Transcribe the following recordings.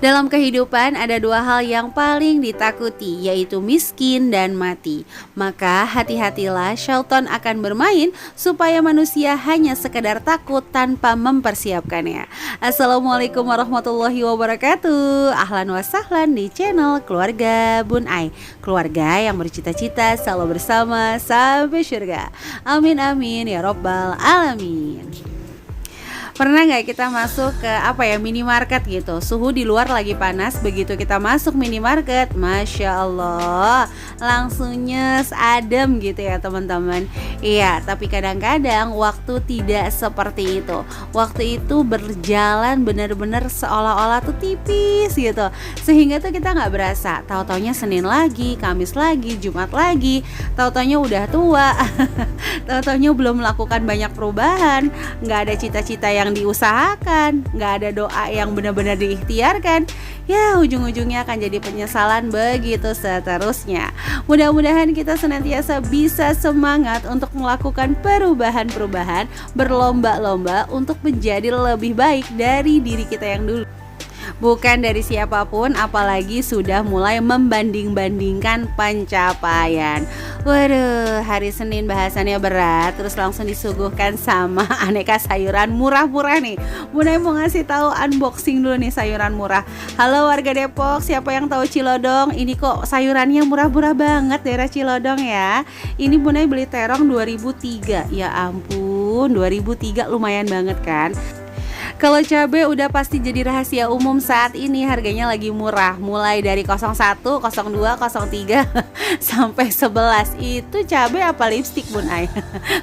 Dalam kehidupan ada dua hal yang paling ditakuti, yaitu miskin dan mati. Maka hati-hatilah, syaitan akan bermain supaya manusia hanya sekedar takut tanpa mempersiapkannya. Assalamualaikum warahmatullahi wabarakatuh. Ahlan wa sahlan di channel Keluarga Bun Ai, keluarga yang bercita-cita selalu bersama sampai surga. Amin amin ya robbal alamin. Pernah nggak kita masuk ke minimarket gitu, suhu di luar lagi panas, begitu kita masuk minimarket, Masya Allah langsung nyes, adem gitu ya teman-teman. Iya, tapi kadang-kadang waktu tidak seperti itu. Waktu itu berjalan benar-benar seolah-olah tuh tipis gitu, sehingga tuh kita nggak berasa, tahu-taunya Senin lagi, Kamis lagi, Jumat lagi, tahu-taunya udah tua tahu-taunya belum melakukan banyak perubahan, nggak ada cita-cita yang diusahakan, nggak ada doa yang benar-benar diikhtiarkan. Ya, ujung-ujungnya akan jadi penyesalan begitu seterusnya. Mudah-mudahan kita senantiasa bisa semangat untuk melakukan perubahan-perubahan, berlomba-lomba untuk menjadi lebih baik dari diri kita yang dulu, bukan dari siapapun, apalagi sudah mulai membanding-bandingkan pencapaian. Waduh, hari Senin bahasannya berat, terus langsung disuguhkan sama aneka sayuran murah-murah nih. Bunda mau ngasih tahu unboxing dulu nih sayuran murah. Halo warga Depok, siapa yang tahu Cilodong? Ini kok sayurannya murah-murah banget daerah Cilodong ya. Ini Bunda beli terong 2003. Ya ampun, 2003 lumayan banget kan. Kalau cabai udah pasti jadi rahasia umum saat ini, harganya lagi murah. Mulai dari 01, 02, 03 sampai 11. Itu cabai apa lipstik Bun Ai?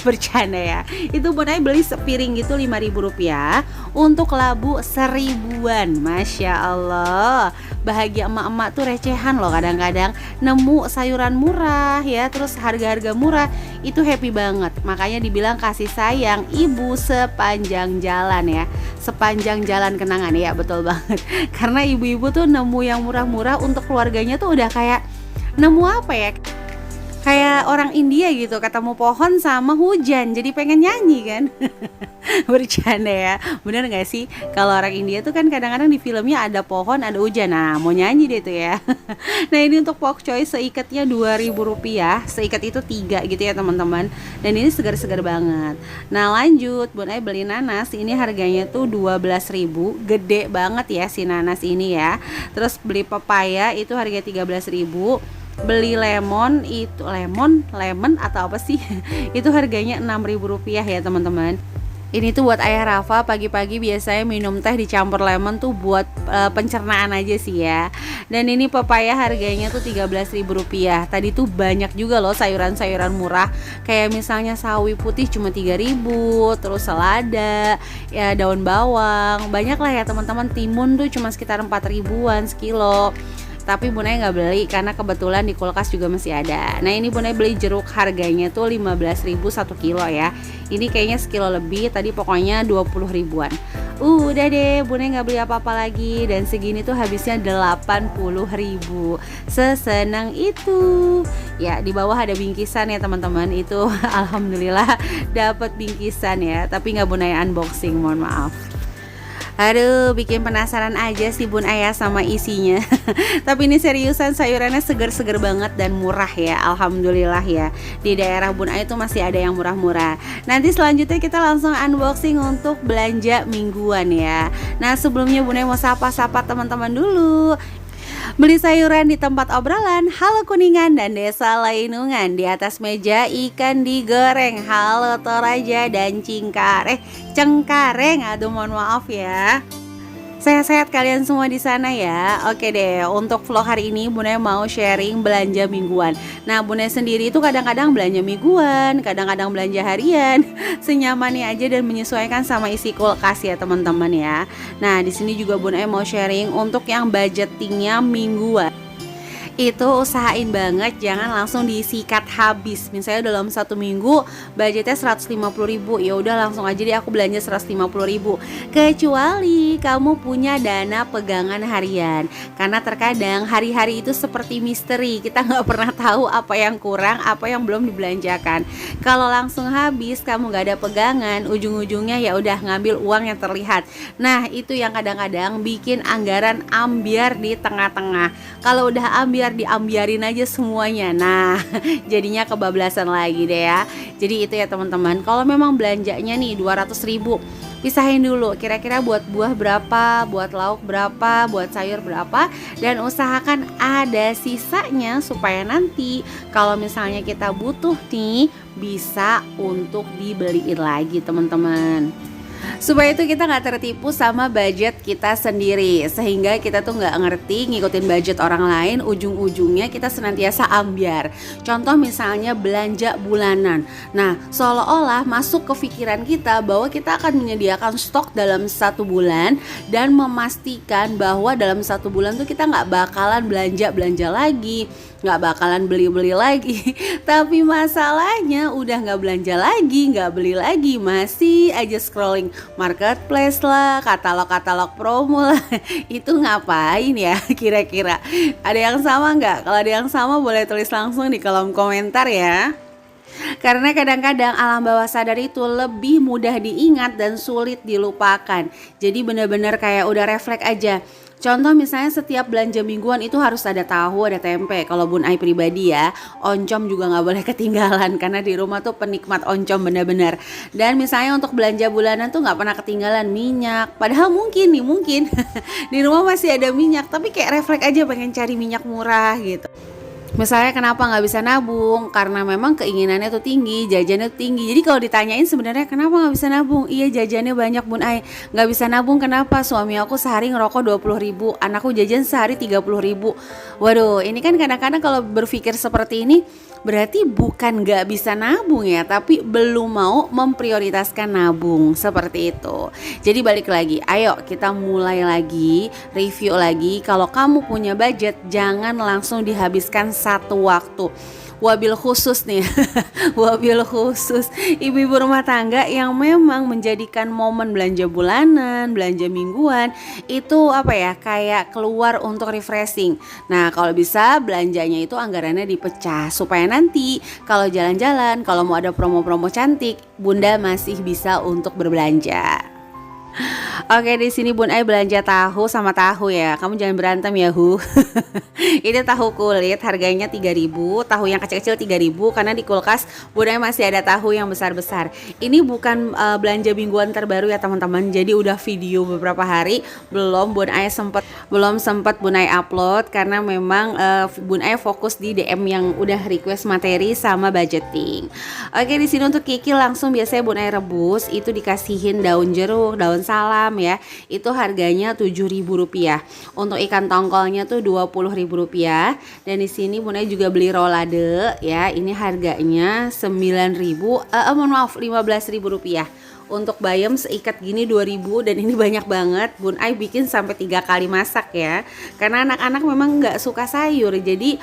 Bercanda ya. Itu Bun Ai beli sepiring gitu Rp5.000 untuk labu 1000-an. Masya Allah. Bahagia emak-emak tuh recehan loh kadang-kadang nemu sayuran murah ya, terus harga-harga murah itu happy banget. Makanya dibilang kasih sayang ibu sepanjang jalan ya, sepanjang jalan kenangan ya, betul banget. Karena ibu-ibu tuh nemu yang murah-murah untuk keluarganya tuh udah kayak nemu apa ya, kayak orang India gitu, ketemu pohon sama hujan jadi pengen nyanyi kan. Bercanda ya, bener gak sih? Kalau orang India tuh kan kadang-kadang di filmnya ada pohon, ada hujan, nah mau nyanyi deh tuh ya. Nah ini untuk pok choy seikatnya Rp2.000, seikat itu 3 gitu ya teman-teman. Dan ini segar-segar banget. Nah lanjut, Bun Ai beli nanas, ini harganya tuh 12.000, gede banget ya si nanas ini ya. Terus beli pepaya itu harga 13.000. Beli lemon itu lemon atau apa sih? Itu harganya Rp6.000 ya teman-teman. Ini tuh buat ayah Rafa, pagi-pagi biasanya minum teh dicampur lemon tuh buat pencernaan aja sih ya. Dan ini pepaya harganya tuh Rp13.000. Tadi tuh banyak juga loh sayuran-sayuran murah, kayak misalnya sawi putih cuma 3.000, terus selada, ya daun bawang, banyak lah ya teman-teman. Timun tuh cuma sekitar 4.000-an sekilo. Tapi Bun Ai nggak beli karena kebetulan di kulkas juga masih ada. Nah ini Bun Ai beli jeruk, harganya tuh 15.000 1 kilo ya. Ini kayaknya sekilo lebih, tadi pokoknya 20.000-an. Udah deh, Bun Ai nggak beli apa-apa lagi, dan segini tuh habisnya 80.000. Sesenang itu. Ya di bawah ada bingkisan ya teman-teman. Itu alhamdulillah dapat bingkisan ya. Tapi nggak Bun Ai unboxing, mohon maaf. Aduh, bikin penasaran aja sih Bun Ai sama isinya. Tapi ini seriusan, sayurannya seger-seger banget dan murah ya, alhamdulillah ya. Di daerah Bun Ai tuh masih ada yang murah-murah. Nanti selanjutnya kita langsung unboxing untuk belanja mingguan ya. Nah sebelumnya Bun Ai mau sapa-sapa teman-teman dulu. Beli sayuran di tempat obrolan, halo Kuningan dan Desa Lainungan. Di atas meja ikan digoreng, halo Toraja dan Cengkareng. Aduh mohon maaf ya. Sehat-sehat kalian semua di sana ya. Oke deh, untuk vlog hari ini Bun Ai mau sharing belanja mingguan. Nah Bun Ai sendiri itu kadang-kadang belanja mingguan, kadang-kadang belanja harian, senyamannya aja dan menyesuaikan sama isi kulkas ya teman-teman ya. Nah di sini juga Bun Ai mau sharing untuk yang budgetingnya mingguan. Itu usahain banget jangan langsung disikat habis. Misalnya dalam 1 minggu budgetnya 150.000, ya udah langsung aja deh aku belanja 150.000. Kecuali kamu punya dana pegangan harian, karena terkadang hari-hari itu seperti misteri, kita nggak pernah tahu apa yang kurang, apa yang belum dibelanjakan. Kalau langsung habis kamu nggak ada pegangan, ujung-ujungnya ya udah ngambil uang yang terlihat. Nah itu yang kadang-kadang bikin anggaran ambiar di tengah-tengah. Kalau udah ambiar, diambiarin aja semuanya. Nah jadinya kebablasan lagi deh ya. Jadi itu ya teman-teman, kalau memang belanjanya nih 200.000, pisahin dulu kira-kira buat buah berapa, buat lauk berapa, buat sayur berapa, dan usahakan ada sisanya supaya nanti kalau misalnya kita butuh nih bisa untuk dibeliin lagi teman-teman. Supaya itu kita nggak tertipu sama budget kita sendiri, sehingga kita tuh nggak ngerti ngikutin budget orang lain, ujung-ujungnya kita senantiasa ambiar. Contoh misalnya belanja bulanan. Nah seolah-olah masuk ke pikiran kita bahwa kita akan menyediakan stok dalam 1 bulan dan memastikan bahwa dalam 1 bulan tuh kita nggak bakalan belanja lagi, nggak bakalan beli lagi. Tapi masalahnya udah nggak belanja lagi, nggak beli lagi, masih aja scrolling marketplace lah, katalog promo lah. Itu ngapain ya kira-kira? Ada yang sama nggak? Kalau ada yang sama boleh tulis langsung di kolom komentar ya. Karena kadang-kadang alam bawah sadar itu lebih mudah diingat dan sulit dilupakan. Jadi benar-benar kayak udah refleks aja. Contoh misalnya setiap belanja mingguan itu harus ada tahu, ada tempe. Kalau Bun Ai pribadi ya, oncom juga nggak boleh ketinggalan karena di rumah tuh penikmat oncom benar-benar. Dan misalnya untuk belanja bulanan tuh nggak pernah ketinggalan minyak. Padahal mungkin di rumah masih ada minyak, tapi kayak refleks aja pengen cari minyak murah gitu. Misalnya kenapa nggak bisa nabung? Karena memang keinginannya tuh tinggi, jajannya tuh tinggi. Jadi kalau ditanyain sebenarnya kenapa nggak bisa nabung? Iya jajannya banyak Bun Ai. Nggak bisa nabung kenapa? Suami aku sehari ngerokok 20.000, anakku jajan sehari 30.000. Waduh, ini kan kadang-kadang kalau berpikir seperti ini berarti bukan nggak bisa nabung ya, tapi belum mau memprioritaskan nabung seperti itu. Jadi balik lagi, ayo kita mulai lagi, review lagi. Kalau kamu punya budget, jangan langsung dihabiskan satu waktu. Wabil khusus nih, wabil khusus ibu-ibu rumah tangga yang memang menjadikan momen belanja bulanan, belanja mingguan itu apa ya, kayak keluar untuk refreshing. Nah kalau bisa belanjanya itu anggarannya dipecah supaya nanti kalau jalan-jalan, kalau mau ada promo-promo cantik, Bunda masih bisa untuk berbelanja. Oke, di sini Bun Ai belanja tahu sama tahu ya. Kamu jangan berantem ya, Ini tahu kulit harganya 3.000, tahu yang kecil-kecil 3.000 karena di kulkas Bun Ai masih ada tahu yang besar-besar. Ini bukan belanja mingguan terbaru ya, teman-teman. Jadi udah video beberapa hari belum sempat Bun Ai upload karena memang Bun Ai fokus di DM yang udah request materi sama budgeting. Oke, di sini untuk kikil langsung biasanya Bun Ai rebus itu dikasihin daun jeruk, daun salam ya, itu harganya Rp7.000. Untuk ikan tongkolnya tuh Rp20.000. Dan di sini Bun Ai juga beli rolade ya, ini harganya Rp15.000. Untuk bayam seikat gini 2.000 dan ini banyak banget. Bun Ai bikin sampai 3 kali masak ya, karena anak-anak memang nggak suka sayur, jadi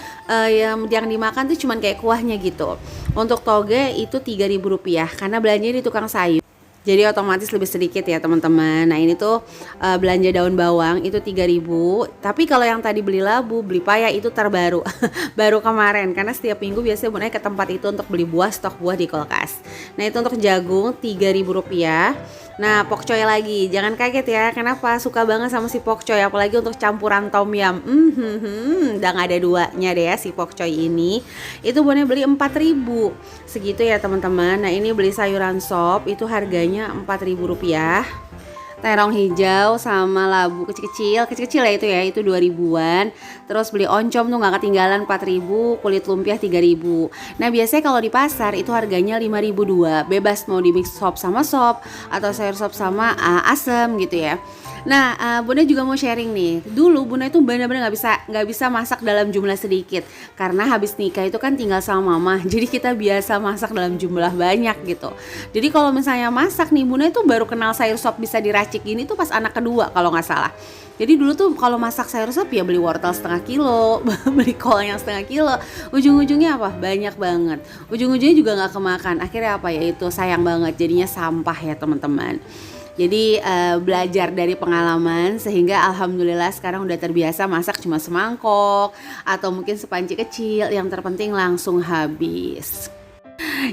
yang dimakan tuh cuman kayak kuahnya gitu. Untuk toge itu Rp3.000 karena belanjanya di tukang sayur, jadi otomatis lebih sedikit ya teman-teman. Nah ini tuh belanja daun bawang itu 3.000. Tapi kalau yang tadi beli labu, beli paya itu terbaru baru kemarin, karena setiap minggu biasanya Bun Ai ke tempat itu untuk beli buah, stok buah di kulkas. Nah itu untuk jagung Rp3.000. Nah pokcoy lagi, jangan kaget ya, kenapa suka banget sama si pokcoy, apalagi untuk campuran tom yum. Udah gak ada duanya deh ya si pokcoy ini. Itu Bun Ai beli 4.000 segitu ya teman-teman. Nah ini beli sayuran sop itu harganya Rp4.000. Terong hijau sama labu kecil-kecil ya, itu 2.000-an. Terus beli oncom tuh gak ketinggalan 4.000, kulit lumpia 3.000. Nah biasanya kalau di pasar itu harganya 5.002, bebas mau di mix sop sama sop atau sayur sop sama asem gitu ya. Nah, Bunda juga mau sharing nih. Dulu Bunda itu benar-benar nggak bisa masak dalam jumlah sedikit karena habis nikah itu kan tinggal sama mama. Jadi kita biasa masak dalam jumlah banyak gitu. Jadi kalau misalnya masak nih, Bunda itu baru kenal sayur sop bisa diracik gini tuh pas anak kedua kalau nggak salah. Jadi dulu tuh kalau masak sayur sop ya beli wortel setengah kilo, beli kol yang setengah kilo. Ujung-ujungnya apa? Banyak banget. Ujung-ujungnya juga nggak kemakan. Akhirnya apa ya, itu sayang banget. Jadinya sampah ya teman-teman. Jadi belajar dari pengalaman sehingga alhamdulillah sekarang udah terbiasa masak cuma semangkok atau mungkin sepanci kecil, yang terpenting langsung habis.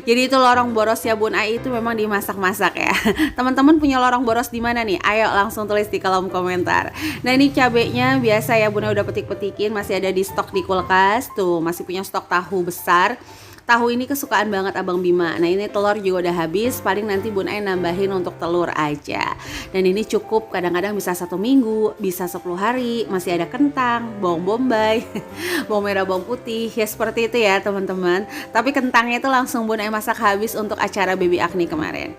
Jadi itu lorong boros ya Bun Ai itu memang dimasak-masak ya. Teman-teman punya lorong boros di mana nih? Ayo langsung tulis di kolom komentar. Nah ini cabenya biasa ya Bun Ai udah petik-petikin, masih ada di stok di kulkas. Tuh masih punya stok tahu besar. Tahu ini kesukaan banget Abang Bima. Nah ini telur juga udah habis, paling nanti Bun Ai nambahin untuk telur aja. Dan ini cukup, kadang-kadang bisa 1 minggu, bisa 10 hari. Masih ada kentang, bawang bombay, bawang merah, bawang putih. Ya seperti itu ya teman-teman. Tapi kentangnya itu langsung Bun Ai masak habis untuk acara Baby Agni kemarin.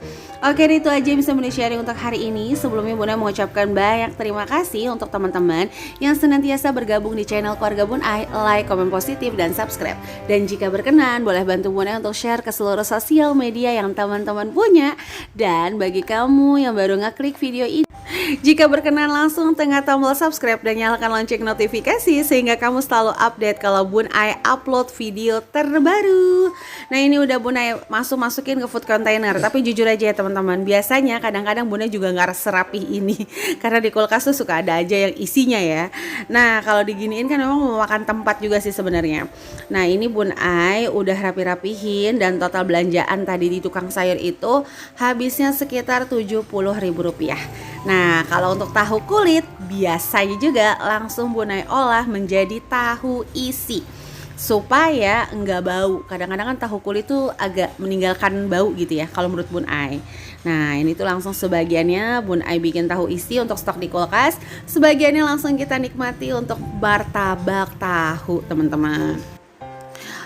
Oke, itu aja yang bisa Bun Ai sharing untuk hari ini. Sebelumnya Bun Ai mengucapkan banyak terima kasih untuk teman-teman yang senantiasa bergabung di channel keluarga Bun Ai, like, komen positif, dan subscribe. Dan jika berkenan, boleh bantu Bun Ai untuk share ke seluruh sosial media yang teman-teman punya. Dan bagi kamu yang baru ngeklik video ini, jika berkenan langsung tekan tombol subscribe dan nyalakan lonceng notifikasi sehingga kamu selalu update kalau Bun Ai upload video terbaru. Nah ini udah Bun Ai masukin ke food container. Tapi jujur aja ya teman-teman, biasanya kadang-kadang Bun Ai juga nggak serapih ini karena di kulkas tuh suka ada aja yang isinya ya. Nah kalau diginiin kan memang memakan tempat juga sih sebenarnya. Nah ini Bun Ai udah rapi-rapihin dan total belanjaan tadi di tukang sayur itu habisnya sekitar Rp70.000. Nah kalau untuk tahu kulit biasanya juga langsung Bun Ai olah menjadi tahu isi supaya enggak bau. Kadang-kadang kan tahu kulit tuh agak meninggalkan bau gitu ya kalau menurut Bun Ai. Nah ini tuh langsung sebagiannya Bun Ai bikin tahu isi untuk stok di kulkas, sebagiannya langsung kita nikmati untuk martabak tahu teman-teman.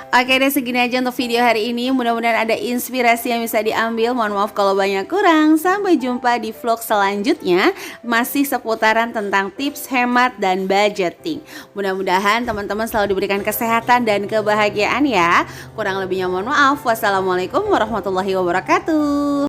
Oke deh, segini aja untuk video hari ini. Mudah-mudahan ada inspirasi yang bisa diambil. Mohon maaf kalau banyak kurang. Sampai jumpa di vlog selanjutnya, masih seputaran tentang tips hemat dan budgeting. Mudah-mudahan teman-teman selalu diberikan kesehatan dan kebahagiaan ya. Kurang lebihnya mohon maaf. Wassalamualaikum warahmatullahi wabarakatuh.